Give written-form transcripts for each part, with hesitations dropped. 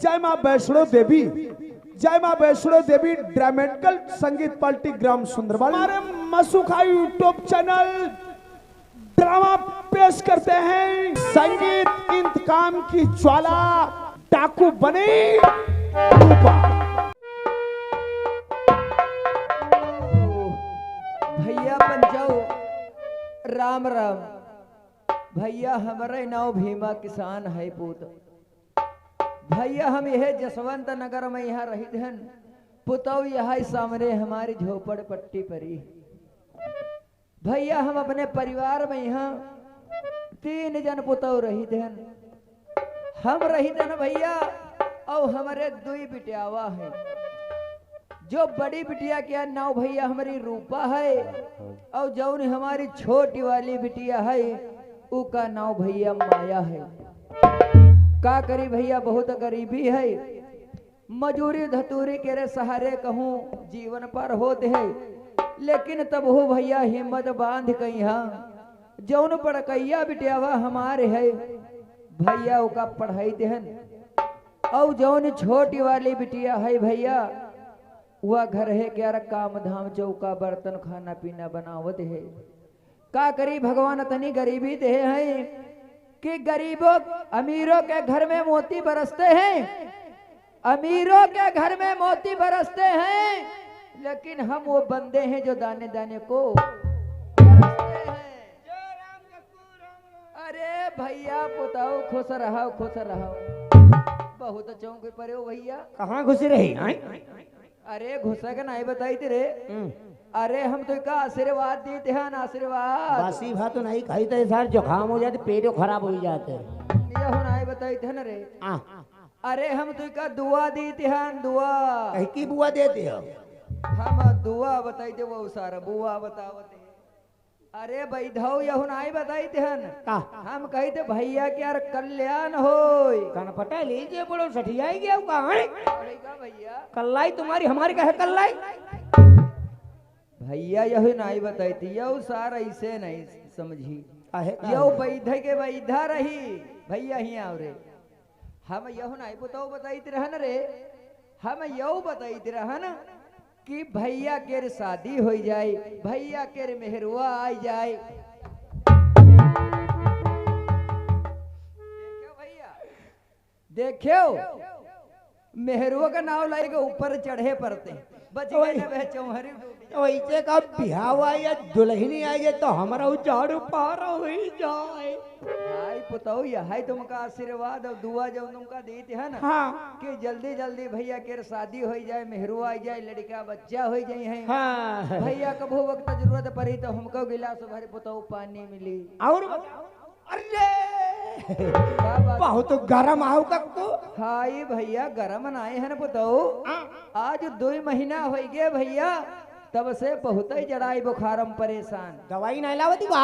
जय मां वैष्णो देवी, जय मां वैष्णो देवी ड्रामेटिकल संगीत पार्टी ग्राम सुंदरवाल हमारे मसुखा यूट्यूब चैनल ड्रामा पेश करते हैं। संगीत इंतकाम की ज्वाला डाकू बने रूपा। भैया पंजाओ राम राम। भैया हमारे नाव भीमा किसान है पुत। भैया हम यह जसवंत नगर में यहाँ रही धन पुतौ यहाँ सामने हमारी झोपड़ पट्टी परी। भैया हम अपने परिवार में यहाँ 3 जन पुतौ रही धन। हम रही धन भैया और हमारे 2 बिटियावा है। जो बड़ी बिटिया क्या नाव भैया हमारी रूपा है और जो हमारी छोटी वाली बिटिया है उसका नाव भैया माया है। का करी भैया बहुत गरीबी है, मजूरी धतूरी के रे सहारे कहूँ जीवन पर होते है। लेकिन तब हो भैया हिम्मत बांध कहीं जौन पढ़कैया बिटियावा हमारे है भैया उका पढ़ाई देहन। और जौन छोटी वाली बिटिया है भैया वह घर है क्या काम धाम चौका बर्तन खाना पीना बनावत है। का करी भगवान तनी गरीबी दे है कि गरीबों अमीरों के घर में मोती बरसते हैं, अमीरों के घर में मोती बरसते हैं, लेकिन हम वो बंदे हैं जो दाने दाने को बरसते हैं। अरे भैया पुताओ खुश रहो खुश रहो। बहुत चौंक परे हो भैया। कहाँ घुसी रही? अरे घुसा के नहीं बताई थे रे। अरे हम तो का आशीर्वाद दी थे आशीर्वाद। बासी भात तो नहीं खाई तो सर जुकाम हो जाते पेट खराब हो जाते। ये हो नहीं बताई थे ना रे। अरे हम तो का दुआ दी थी दुआ। की बुआ देते हो? हम दुआ बताई थे वो सारा बुआ बतावते। अरे बैधो यहु नहीं बताई थे हम कही थे भैया के यार कल्याण हो कनपटा लीजिए बोलो सठियाई गया भैया कल्लाई तुम्हारी हमारी का है कल्लाई। भैया यही नहीं बताई थी यह सार ऐसे नहीं समझी। यह बैधे के बैधा रही भैया ही आओ रे। हम यह नहीं बताओ बताई थी रहन रे। हम यह बताई थी रहन कि भैया के शादी हो जाए, भैया के मेहरुआ आ जाए। देखो भैया देखो मेहरुआ का नाव लाएगा ऊपर चढ़े पड़ते बच गए ना वह चौहरी वैसे का बिहाव आए दुल्हनी आए तो हमारा झाड़ू पार हो जाए। हाय पुताऊ हाय तुमका आशीर्वाद और दुआ जब तुमका देते है ना कि जल्दी जल्दी भैया के शादी हो जाए, मेहरुआ आ जाए, लड़का बच्चा हो जाए है। भैया कबो वक्त जरूरत पड़ी तो हमको गिलास भर पुताऊ पानी मिली। और अरे बहुत गरम आओ कक्को। हाय भैया गरम नाए है ना पुताऊ। आज 2 महीना हो गए भैया तब से बहुत ही जड़ाई बुखारम परेशान। दवाई नहीं लावती बा?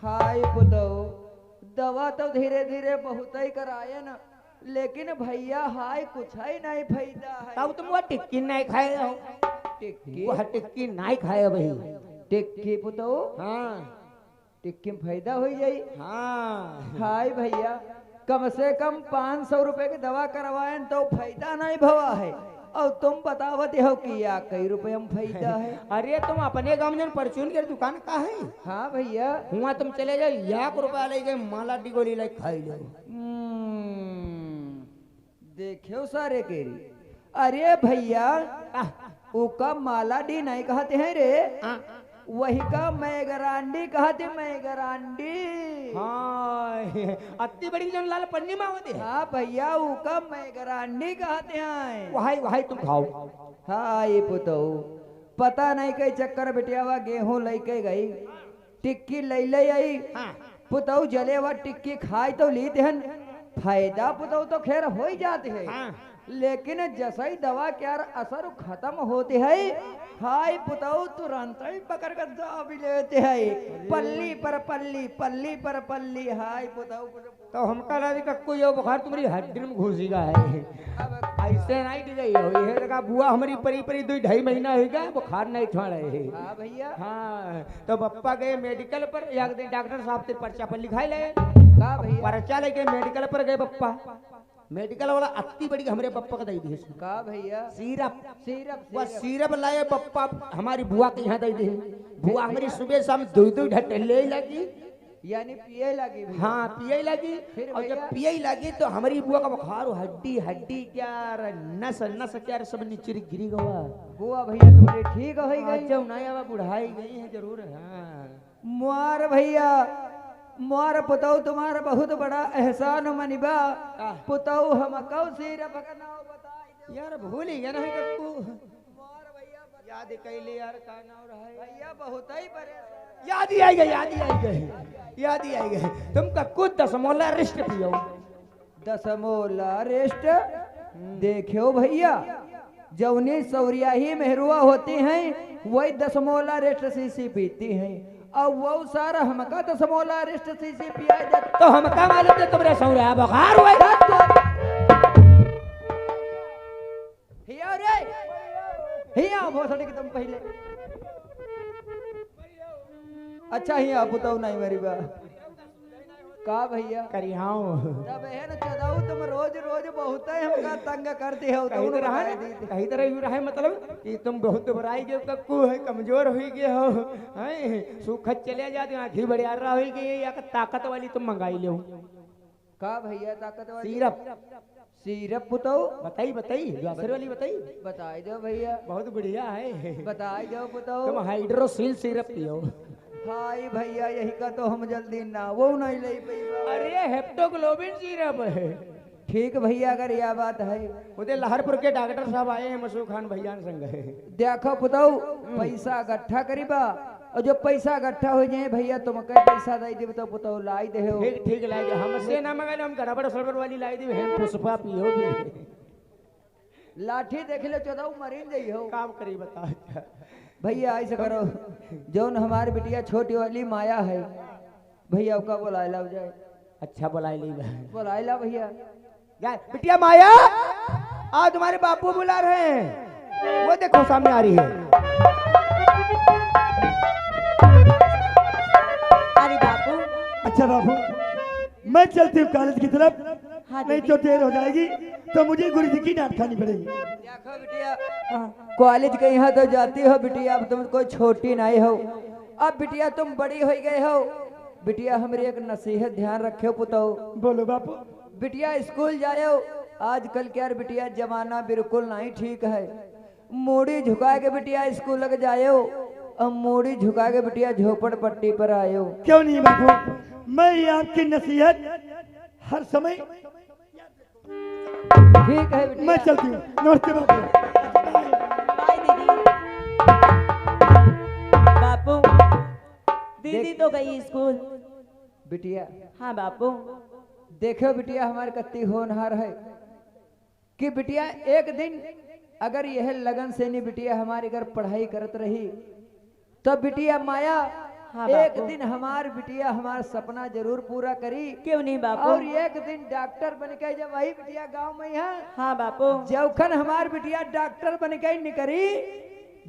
हाय पुताऊ दवा तो धीरे धीरे बहुत ही कराए ना, लेकिन भैया हाय कुछ ही नहीं फायदा है। तब तुम वो टिक्की नहीं खाए हो? टिक्की नहीं खाए भाई। टिक्की पुताऊ टिक्की में फायदा हो जाये। हाय भैया कम से कम 500 रुपए की दवा करवाए तो फायदा नहीं भवा है। और तुम बतावत हो कि या कई रुपए में फायदा है। अरे तुम अपने गांव में परचून के दुकान का है? हाँ भैया हुआ तुम चले जाओ 1 रुपया ले गए माला डिगोली ले खाई लो। देखो सारे केरी। अरे भैया उका माला डी नहीं कहते हैं रे, वही का मैगरांडी कहते मैगरांडी। अति बड़ी जो लाल पन्नी में होती है। हाँ भैया उका मैगरांडी कहते हैं। वही तुम खाओ। हाँ ये पुतौ पता नहीं कई चक्कर बिटियावा गेहूं लेके गई टिक्की ले आई। पुतौ जले हुआ टिक्की खाए तो लीते हैं फायदा पुतौ तो खैर हो ही जाते है। लेकिन जैसा ही दवा क्या असर खत्म होते है हाय पुतौ तुरंत ही पकड़ कर दाब लेते है पल्ली पर पल्ली पल्ली पर पल्ली। हाय पुतौ तो हमका लगा कक्को यो बुखार तुम्हारी हड्डी में घुसेगा है। ऐसे नहीं दी गई हो ये लगा बुआ हमारी परी परी 2-2.5 महीना हो गया बुखार नहीं छोड़ रहे। हाँ भैया तो पप्पा गए मेडिकल पर एक दिन डॉक्टर साहब से पर्चा पर लिखाई ले। भैया पर्चा लेके मेडिकल पर गए पप्पा मेडिकल वाला अत्ती बड़ी हमरे पप्पा का दे दी का भैया सिरप सिरप वह सिरप लाए पप्पा हमारी बुआ के यहाँ दे दी बुआ हमारी सुबह शाम दो ढटले लगी यानी पिए लगी भैया। हाँ पिए लगी फिर और जब भैया? पिए लगी तो हमारी बुआ का बुखार हड्डी हड्डी क्या रे, नस नस क्या रे, सब नीचे गिरी गवा बुआ भैया तुम्हारी ठीक हो गई जब नया बुढ़ाई गई है जरूर हाँ मुआर भैया मुआर पुतौ तुम्हारा बहुत बड़ा एहसान मनिबा पुतौ हम कौ सिरप का नाम बताई यार भूल ही गया ना कक्कू मुआर भैया याद कैले यार का नाम रहा है भैया बहुत ही परेशान याद ही आई गए तुम कक्कू दसमोला रिस्ट पियो दसमोला रेस्ट देखियो भैया जौनी सौरिया ही मेहरुआ होती हैं वही दसमोला रेस्ट सीसी पीती हैं और वो सारा हमका दसमोला रेस्ट सीसी पिया जाता तो हम का मालूम थे तुमरे सौरा बुखार हुआ हिया रे हिया भोसड़ी की तुम पहले अच्छा हिया पुतौ नहीं मेरी बा का भैया करियाओ तब है ना चदाऊ तुम रोज रोज बहुत है हमका तंग करती हो कहीं तो रहा कहीं तरह यू रहा मतलब कि तुम बहुत बुराई के कक्कू है कमजोर हुई गए हो हैं सुखत चले जाते आंखी बड़े आ रहा हुई गई या ताकत वाली तुम मंगाई ले का भैया ताकत वाली सिरप सिरप पुतौ बताई जो असर वाली बताई बताई दो भैया बहुत बढ़िया है बताई दो पुतौ तुम हाइड्रोसिल सिरप पियो हाय भैया यही का तो हम जल्दी ना वो नहीं ले पैबा अरे हेप्टोग्लोबिन सिरप है ठीक भैया अगर यह बात है उधर लहरपुर के डॉक्टर साहब आए हैं मसूर खान भैया संग है देखो पुतौ पैसा इकट्ठा करीबा और जो पैसा इकट्ठा हो जाए भैया तुम कई पैसा दे दे तो पुतौ लाई दे हो ठीक ठीक लाई दे हमसे ना मंगाए हम गड़बड़ सड़बड़ वाली लाई दी हम पुष्पा पियो भी लाठी देख लो चौदह मरीन जाइ हो काम करी बता भैया ऐसे करो जौन हमारी बिटिया छोटी वाली माया है भैया उसका बुलाए ला जाए अच्छा बुलाई ली बुलाए ला भैया यार बिटिया माया आज तुम्हारे बापू बुला रहे हैं वो देखो सामने आ रही है अरे बापू अच्छा बाबू मैं चलती हूँ कॉलेज की तरफ हाँ नहीं दीदी। तो देर हो जाएगी तो मुझे गुरु जी की डांट खानी पड़ेगी देखो बिटिया कॉलेज के यहाँ तो जाती हो बिटिया अब तुम कोई छोटी नहीं हो अब बिटिया तुम बड़ी हो गए हो बिटिया हमारी एक नसीहत ध्यान रखे पुतौ बोलो बापू बिटिया स्कूल जाओ आजकल क्या बिटिया जमाना बिल्कुल नहीं ठीक है मूड़ी झुका के बिटिया स्कूल लग जाओ अब मूड़ी झुका के बिटिया झोपड़ पट्टी पर आयो क्यों नहीं बापू मैं ये आपकी नसीहत हर समय ठीक है बिटिया मैं चलती हूँ नमस्ते बापू बाय दीदी। बापू दीदी तो गई स्कूल। बिटिया हाँ बापू। देखो बिटिया हमारे कत्ती होनहार है कि बिटिया एक दिन अगर यह लगन से नहीं बिटिया हमारी अगर पढ़ाई करत रही तो बिटिया माया हाँ एक बापू। दिन हमार बिटिया हमारा सपना जरूर पूरा करी क्यों नहीं बापू। और एक दिन डॉक्टर बन के जब वही बिटिया गांव में है हाँ बापू। जबखन हमार बिटिया डॉक्टर बन के निकली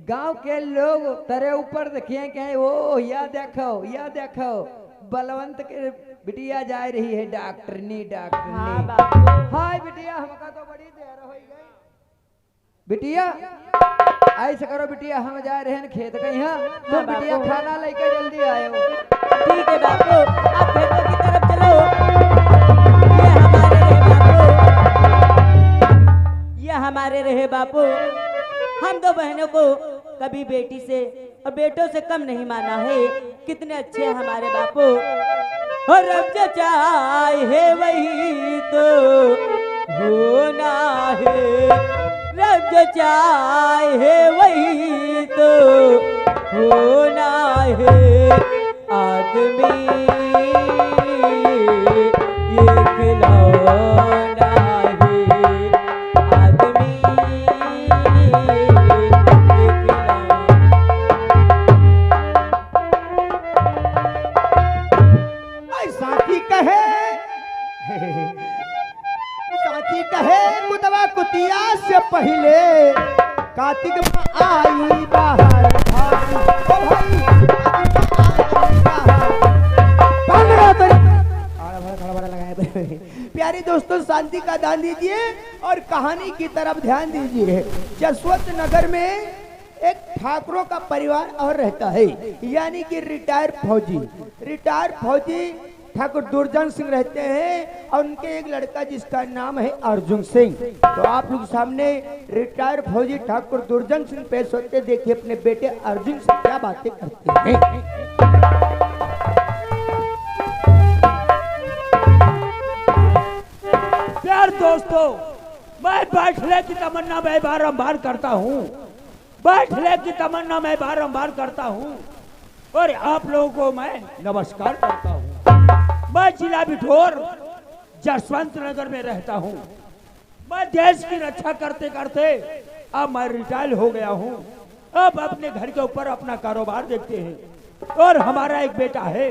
गांव के लोग तेरे ऊपर देखिए कि ओ या देखो बलवंत के बिटिया जा रही है डॉक्टरनी हाँ डॉक्टरनी बापू। हाय बिटिया हमका तो बड़ी देर हो गई बिटिया ऐसे करो बिटिया हम जा रहे हैं खेत के यहाँ तो हाँ, बिटिया बापू। खाना लेके जल्दी आयो ठीक है बापू आप खेतों की तरफ चलो। ये हमारे रहे बापू। हम दो बहनों को कभी बेटी से और बेटों से कम नहीं माना है। कितने अच्छे हैं हमारे बापू। और अब जो चाहे वही तो होना है। रब जो चाहे वही तो होना है। आदमी ये खिलौना है। आदमी ये खिलौना। साथी कहे मुदवा कुतिया से पहले कार्तिक में आई बाहर भाई, ओ भाई, कार्तिक में आई बाहर। खड़ा बड़ा लगाए प्यारी दोस्तों शांति का दान दीजिए और कहानी की तरफ ध्यान दीजिए। जसवंत नगर में एक ठाकुरों का परिवार और रहता है, यानी कि रिटायर फौजी ठाकुर दुर्जन सिंह रहते हैं और उनके एक लड़का जिसका नाम है अर्जुन सिंह। तो आप लोग सामने रिटायर फौजी ठाकुर दुर्जन सिंह पेश होते, देखिए अपने बेटे अर्जुन से क्या बातें करते हैं। प्यार दोस्तों, मैं बैठने की तमन्ना मैं बारंबार करता हूँ, बैठने की तमन्ना मैं बारंबार करता हूँ और आप लोगों को मैं नमस्कार करता हूँ। मैं जिला बिठौर जसवंत नगर में रहता हूँ। मैं देश की रक्षा करते करते अब मैं रिटायर हो गया हूँ। अब अपने घर के ऊपर अपना कारोबार देखते हैं और हमारा एक बेटा है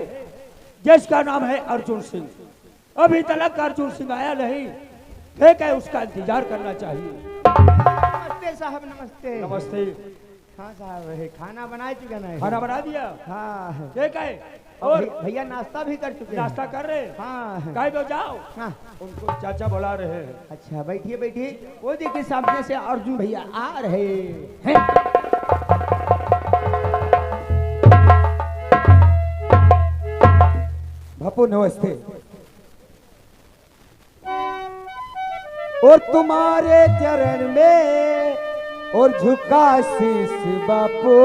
जिसका नाम है अर्जुन सिंह। अभी तक अर्जुन सिंह आया नहीं, ठीक है, उसका इंतजार करना चाहिए। नमस्ते साहब, नमस्ते। नमस्ते। हाँ साहब, खाना बना चुका ना? खाना बना दिया? हाँ। ठीक है। और भैया नाश्ता भी कर चुके हैं? नाश्ता कर रहे? हाँ। कहीं तो जाओ। हाँ। उनको चाचा बुला रहे हैं। अच्छा बैठिए बैठिए। वो देखिए सामने से अर्जुन भैया आ रहे हैं। बापू नमस्ते। और तुम्हारे चरण में और झुका शीश बापू,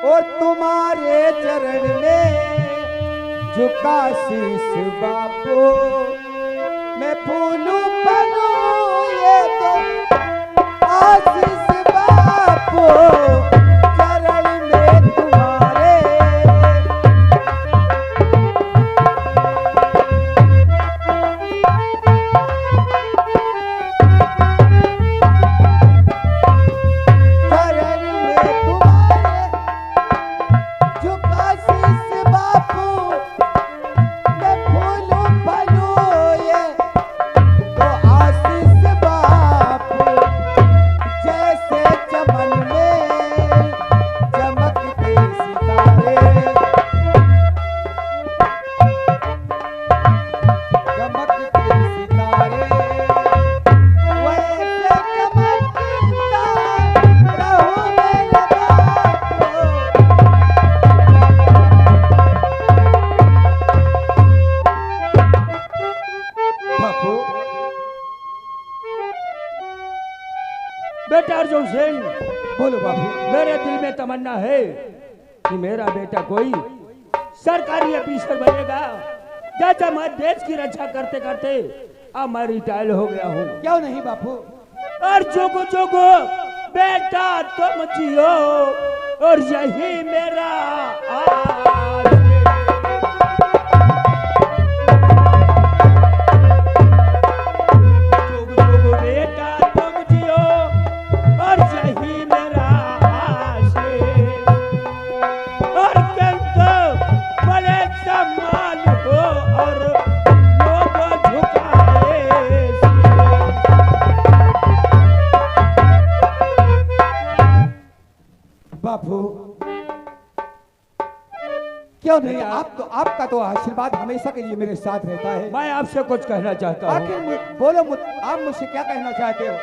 और तुम्हारे चरण में झुका शीश बापू। मैं फूलू बनूं ये तो आशीष बापू, चरण में तुम्हारे। बेटा अर्जुन सिंह, बोलो बाबू। मेरे दिल में तमन्ना है कि मेरा बेटा कोई सरकारी ऑफिसर बनेगा। चाचा मैं देश की रक्षा करते करते अब मैं रिटायर हो गया हूँ। क्यों नहीं बापू? और जोगो जोगो बेटा तुम जियो और यही मेरा आस है। जोगो जोगो बेटा तुम जियो और यही मेरा आस है। और कंतो बड़े सम्मान हो और लोग झुकाए से। बापू क्यों नहीं? आपका तो आशीर्वाद हमेशा के लिए मेरे साथ रहता है। मैं आपसे कुछ कहना चाहता हूँ। आखिर बोलो आप मुझसे क्या कहना चाहते हो?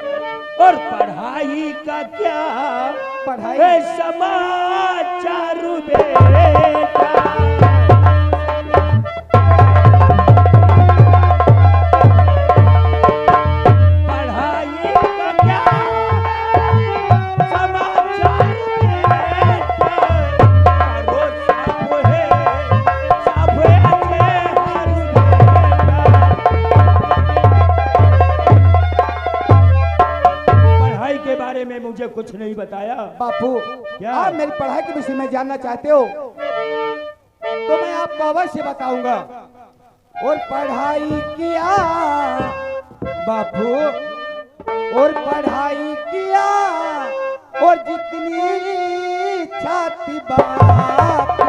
और पढ़ाई का क्या पढ़ाई? है समाचार बेटा। पढ़ाई का क्या समाचार बेटा। करो सब है अच्छे हर बेटा। पढ़ाई के बारे में मुझे कुछ नहीं बताया। बापू क्या? आप मेरी पढ़ाई के विषय में जानना चाहते हो तो मैं आपको अवश्य बताऊंगा। और पढ़ाई किया बापू, और पढ़ाई किया और जितनी इच्छा थी बापू।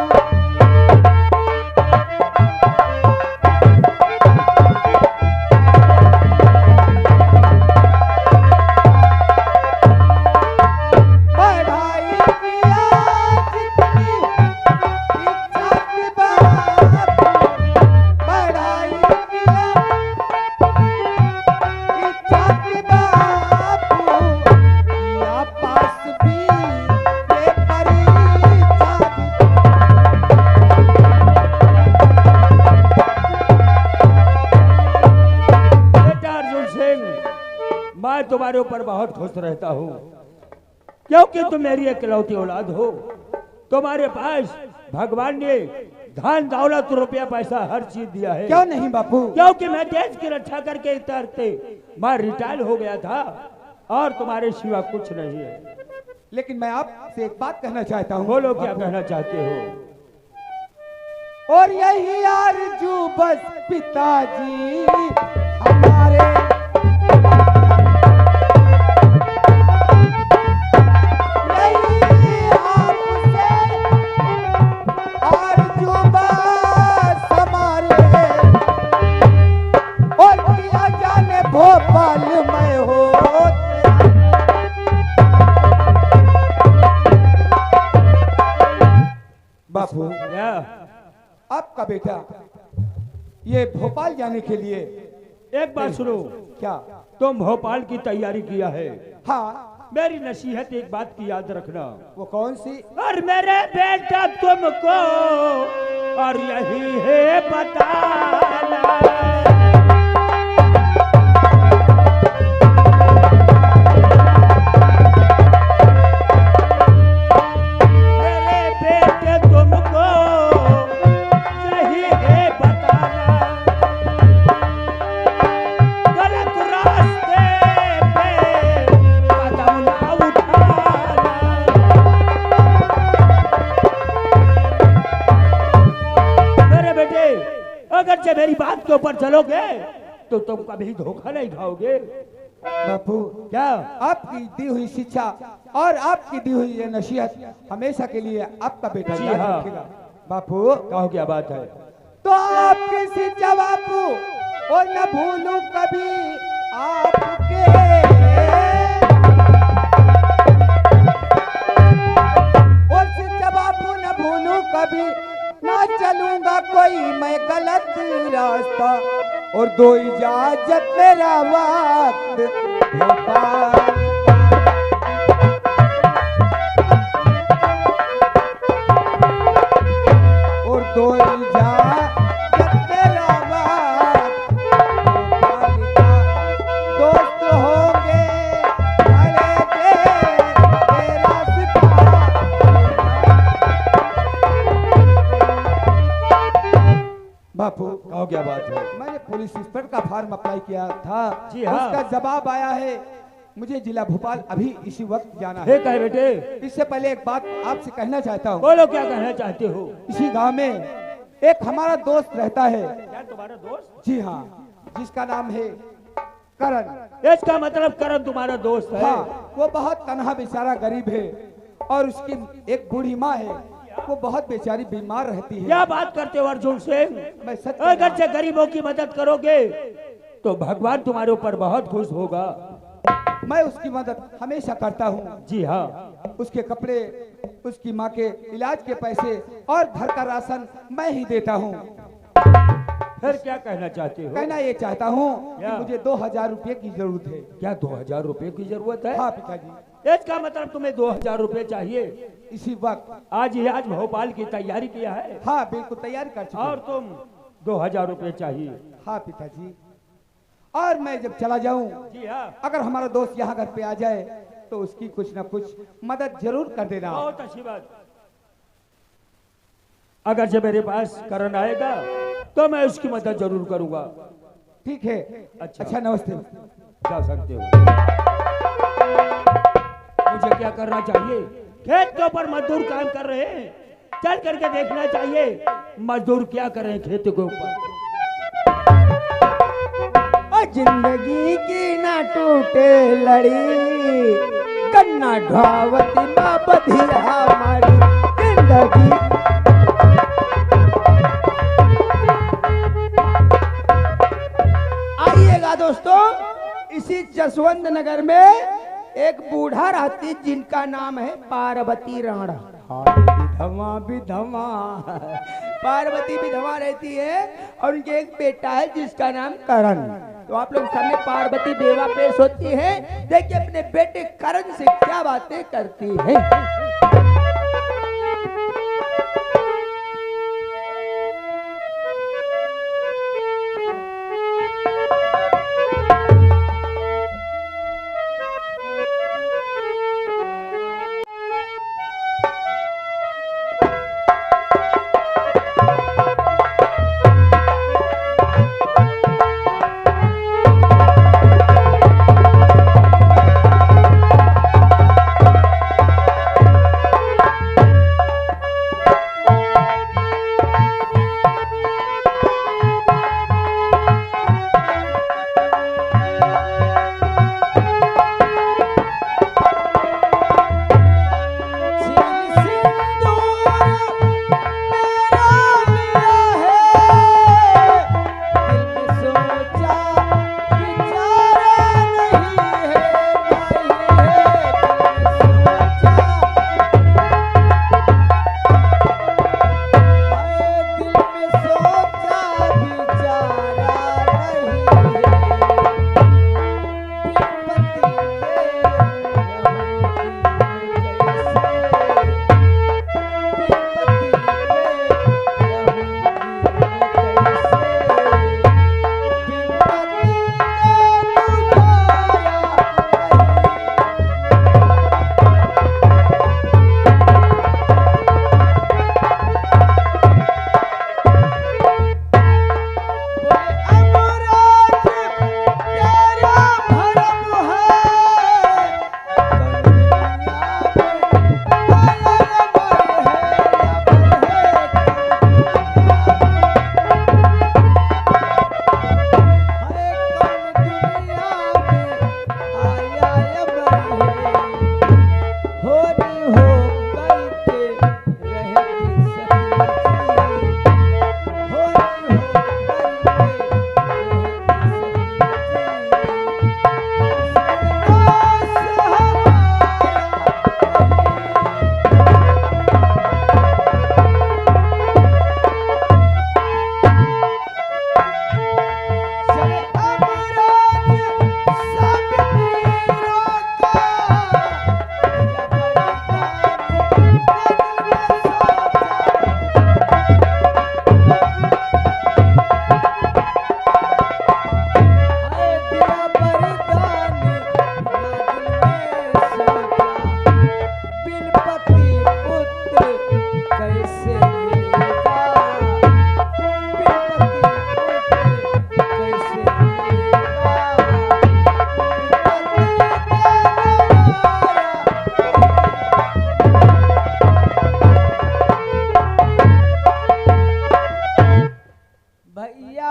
पढ़ाई किया जितनी इच्छा थी बापू, पढ़ाई किया छाती बापू या पास भी ये परीक्षा भी। बेटा अर्जुन सिंह, मैं तुम्हारे ऊपर बहुत खुश रहता हूँ क्योंकि तुम मेरी इकलौती औलाद हो। तुम्हारे पास भगवान ने धन दौलत रुपया पैसा हर चीज दिया है। क्यों नहीं बापू? क्योंकि मैं देश की रक्षा करके इतरते मैं रिटायर हो गया था और तुम्हारे सिवा कुछ नहीं है। लेकिन मैं आपसे एक बात कहना चाहता हूँ। बोलो क्या कहना चाहते हो? और यही आरज़ू बस पिताजी हमारे, यही आपसे आरज़ू बस हमारे, और किया जाने भोपाल में हो। बापू, क्या आपका बेटा ये भोपाल जाने के लिए, एक बात सुनो, क्या? तुम भोपाल की तैयारी किया है। हाँ, मेरी नसीहत एक बात की याद रखना, वो कौन सी? और मेरे बेटा तुमको और यही है बताना, मेरे बेटे तुमको यही है बताना, गलत रास्ते पे कदम ना उठाना। मेरे बेटे, अगर से मेरी बात के ऊपर चलोगे तो तुम कभी धोखा नहीं खाओगे। बापू, क्या? आपकी दी हुई शिक्षा और आपकी दी हुई ये नसीहत हमेशा के लिए आपका बेटा जी याद हाँ। रखेगा। बापू, कहो क्या बात है? तो आपकी शिक्षा बापू और न भूलूं कभी आपके, और शिक्षा बापू न भूलूं कभी, ना चलूंगा कोई मैं गलत रास्ता, और दो इजाजत मेरा वक्त भोपाल। और दो इजाजत मेरा वक्त भोपाल का, दोस्त होंगे भले के तेरा सितारा। बापू, कहो क्या बात है? मैंने पुलिस इंस्पेक्टर का फॉर्म अप्लाई किया था। जी हाँ। उसका जवाब आया है। मुझे जिला भोपाल अभी इसी वक्त जाना हे है। कहे बेटे, इससे पहले एक बात आपसे कहना चाहता हूँ। बोलो क्या कहना चाहते हो? इसी गांव में एक हमारा दोस्त रहता है। क्या तुम्हारा दोस्त? जी हाँ, जिसका नाम है करण। इसका मतलब करण तुम्हारा दोस्त है? हाँ, वो बहुत तनहा बेचारा गरीब है और उसकी एक बूढ़ी माँ है। वो बहुत बेचारी बीमार रहती है। क्या बात करते हो अर्जुन सिंह? मैं सच कह अगर रहा से गरीबों की मदद करोगे तो भगवान तुम्हारे ऊपर बहुत खुश होगा। हूँ। मैं उसकी मदद हमेशा करता हूँ। जी हाँ। उसके कपड़े, उसकी माँ के इलाज के पैसे और घर का राशन मैं ही देता हूँ। फिर क्या कहना चाहते हो? कहना ये चाहता हूँ कि क्या? मुझे 2000 रुपये की जरूरत है। क्या 2000 रुपए की जरूरत है? हाँ पिताजी, इसका मतलब तुम्हें 2000 रुपए चाहिए? इसी वक्त। आज ही आज भोपाल की तैयारी किया है हाँ बिल्कुल तैयारी कर चुका और तुम 2000 रुपए चाहिए? हाँ पिताजी, और मैं जब चला जाऊं, जी हाँ। अगर हमारा दोस्त यहाँ घर पे आ जाए तो उसकी कुछ ना कुछ मदद जरूर कर देना। बहुत अच्छी बात। अगर जब मेरे पास करण आएगा तो मैं उसकी मदद जरूर करूंगा। ठीक है। अच्छा नमस्ते। जा सकते हो। मुझे क्या करना चाहिए? खेत के ऊपर मजदूर काम कर रहे हैं, चल करके देखना चाहिए मजदूर क्या कर रहे हैं खेत के ऊपर। जिंदगी की ना टूटे लड़ी, कन्ना ढावती माँ बधिया हमारी जिंदगी। आइएगा दोस्तों, इसी जसवंत नगर में एक बूढ़ा रहती जिनका नाम है पार्वती राणा। विधवा विधवा पार्वती विधवा रहती है और उनके एक बेटा है जिसका नाम करण। तो आप लोग सामने पार्वती देवा पेश होती है। देखिए अपने बेटे करण से क्या बातें करती है।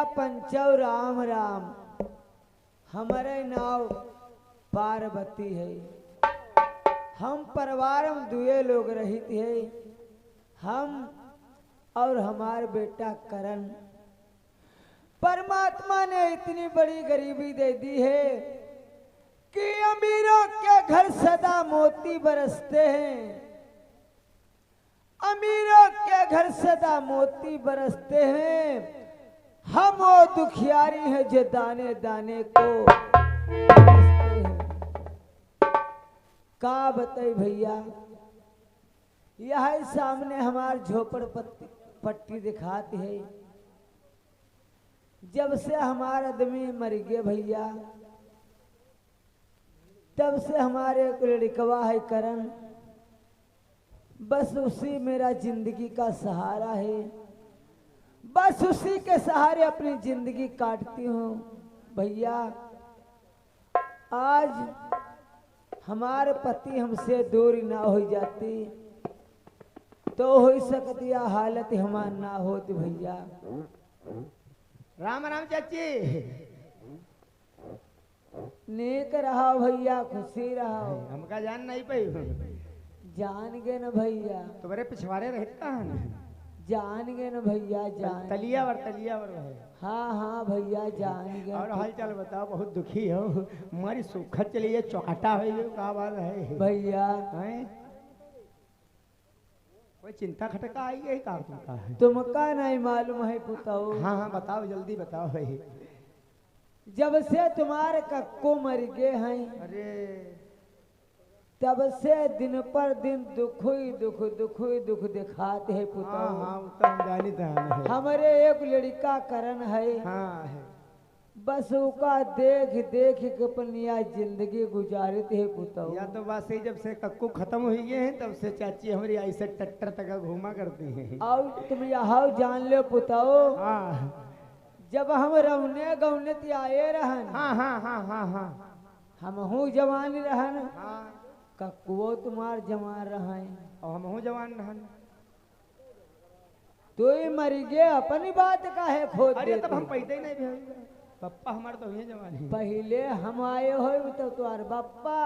पंचव राम राम। हमारे नाव पार्वती है। हम परिवार में दुए लोग रही थे, हम और हमारे बेटा करण। परमात्मा ने इतनी बड़ी गरीबी दे दी है कि अमीरों के घर सदा मोती बरसते हैं। अमीरों के घर सदा मोती बरसते हैं। हम वो दुखियारी हैं जो दाने दाने को बरसते हैं। का बताई भैया, यह सामने हमार झोपड़ पट्टी दिखाती है। जब से हमारा आदमी मर गए भैया, तब से हमारे लड़कवा है करण, बस उसी मेरा जिंदगी का सहारा है। बस उसी के सहारे अपनी जिंदगी काटती हूँ भैया। आज हमारे पति हमसे दूर ना हो जाती तो हो सकती हालत हमार ना होती भैया। राम राम चाची। नेक रहा भैया, खुशी रहा। हमका जान नहीं पाई। जान गए न भैया, तुम्हारे पिछवाड़े रहता है। जान गए न भैया, जान तलिया वर है। हाँ हाँ भैया जान गए। और हाल चाल बताओ, बहुत दुखी हो। हमारी सुखद चलिए चौकाटा है, का बात है भैया? कोई चिंता खटका आई है का तुमका? तुमका नहीं मालूम है पुताओ? हाँ हाँ बताओ, जल्दी बताओ भाई। जब से तुम्हारे कक्को मर गए हैं अरे तब से दिन पर दिन दुख ही दुख दिखाते हैं हाँ पुत्र। हाँ वो तो हम जानी था है। हमारे एक लड़का करण है, हाँ है। बस उसका देख देख के अपनिया जिंदगी गुजारते है पुत्र। या तो बात सही, जब से कक्कू खत्म हुई हैं तब से चाची हमारी ऐसे टट्टर तक घूमा करती हैं। और तुम यहाँ जान लो पुतो, हाँ जब हम रवने गौने आए रहन, हाँ हाँ हाँ हाँ हाँ हम हूँ जवान रहन, हाँ कक्कुओ तुम्हार जवान रहे, और हम हूँ जवान रहन। तो ही मर गए अपनी बात का है खोद अरे तब देते। हम पैदा ही नहीं भी, पप्पा हमारे तो हुए जवान ही। पहले हम आए हो तो तुम्हार बप्पा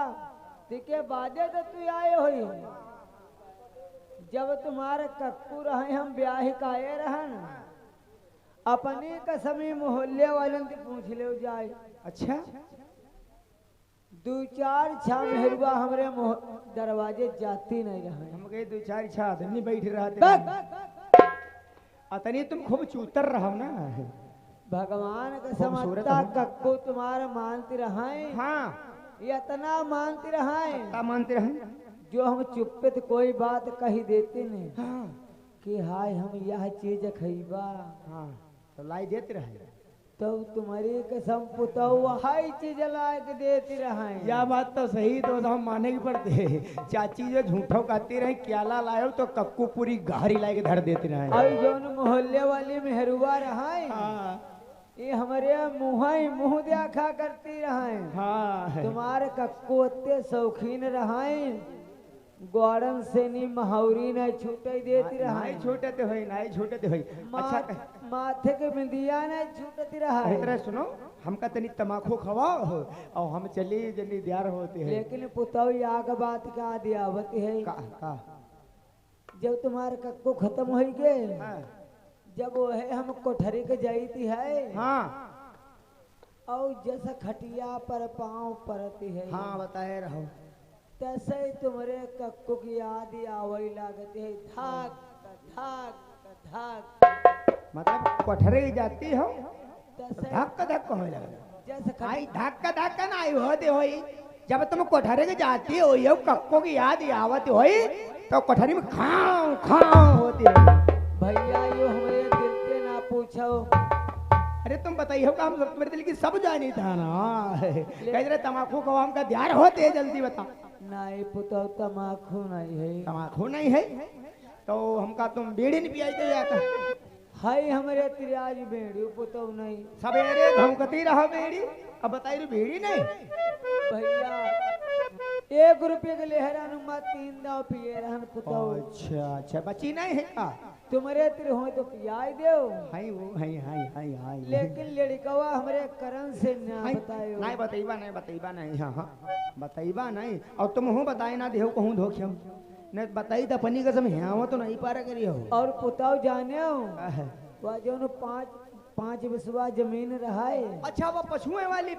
तिके बादे तो तू आए हो। जब तुम्हारे कक्कू रहे हम ब्याह काए रहन, अपनी कसमी मोहल्ले वालों से पूछ ले जाए। अच्छा दो चार छा मेहरुआ हमरे दरवाजे जाती नहीं रहे। हम गए दो चार इच्छा आदमी बैठ रहा बस, अतनी तुम खूब चूतर रहो ना। भगवान का खूबसूरत समझता हो। कक्कू तुम्हारा मानती रहे, हाँ इतना मानती रहे क्या मानते रहे। जो हम चुप्पे तो कोई बात कही देते नहीं हाँ कि हाय हम यह चीज खइबा, हाँ तो लाई देते रहे। तो तुम्हारी कसम पुतौ हाई चीज ला के देती रहे। यह बात तो सही, तो हम माने की पड़ते। चाची जो झूठो कहती रहे क्याला लायो तो कक्कू पूरी गहरी ला के धर देते रहे। और जो मोहल्ले वाली मेहरुआ रहे, हाँ ये हमारे मुंह देखा करती रहे। हाँ तुम्हारे कक्कू इतने शौकीन रहे, ग्वारन से नी महावरी न छूटे देती रहे। नहीं छोटे तो है, नहीं छोटे तो है। अच्छा माथे के बिंदिया न छूटती रहे। तरह सुनो, हमका तनी तमाकू खवाओ और हम चली जल्दी तैयार होते हैं। लेकिन पुतौ आग बात का दियावत है, का जब तुम्हारे कक्कू खत्म हो गए, हाँ जब वो है हम कोठरी के जाती है, हाँ और जैसा खटिया पर पाँव पड़ती है, हाँ बताए रहो। तैसे ही तुम्हारे कक्कू की याद आवई लागती है। धाक धाक धाक, मतलब कोठरे जाती हो तैसे धक्का धक्का हो लगा। जैसे आई धक्का धक्का ना आई होते होई, जब तुम कोठरे के जाती हो ये कक्को की याद आवत होई तो कोठरी में खाओ खाओ होती है। भैया यो हमारे दिल के ना पूछो। अरे तुम बताइए का हम सब, मेरे दिल की सब जानी था ना। कह रहे तमाकू को हम का ध्यान होते है, जल्दी बता। नहीं पुतौ तमाकू नहीं है, तमाकू नहीं है तो हमका तुम बीड़ी नहीं पियाई दे जाता। हाय हमारे तिराज बेड़ी पुतौ नहीं। सवेरे धमकती रहो बीड़ी, अब बताइए बीड़ी नहीं। भैया 1 रुपये के लेहरा नुमा 3 दाव पिए रहन पुतौ। अच्छा अच्छा बची नहीं है का। तुम्हारे तिर हो तो पियाई दो, हाय वो हाय लेकिन लड़कवा हमरे करण से ना नहीं बतायो। नहीं बतैबा नहीं हाँ हाँ बतैबा नहीं। और तुम हूँ बताए ना देहो कहूँ धोखियम नहीं बताई तो अपनी कसम यहाँ तो नहीं पारा करी हो। और पुताव जाने हो वह जो 5 बिस्वा जमीन रहा है। अच्छा वो पशुएं वाली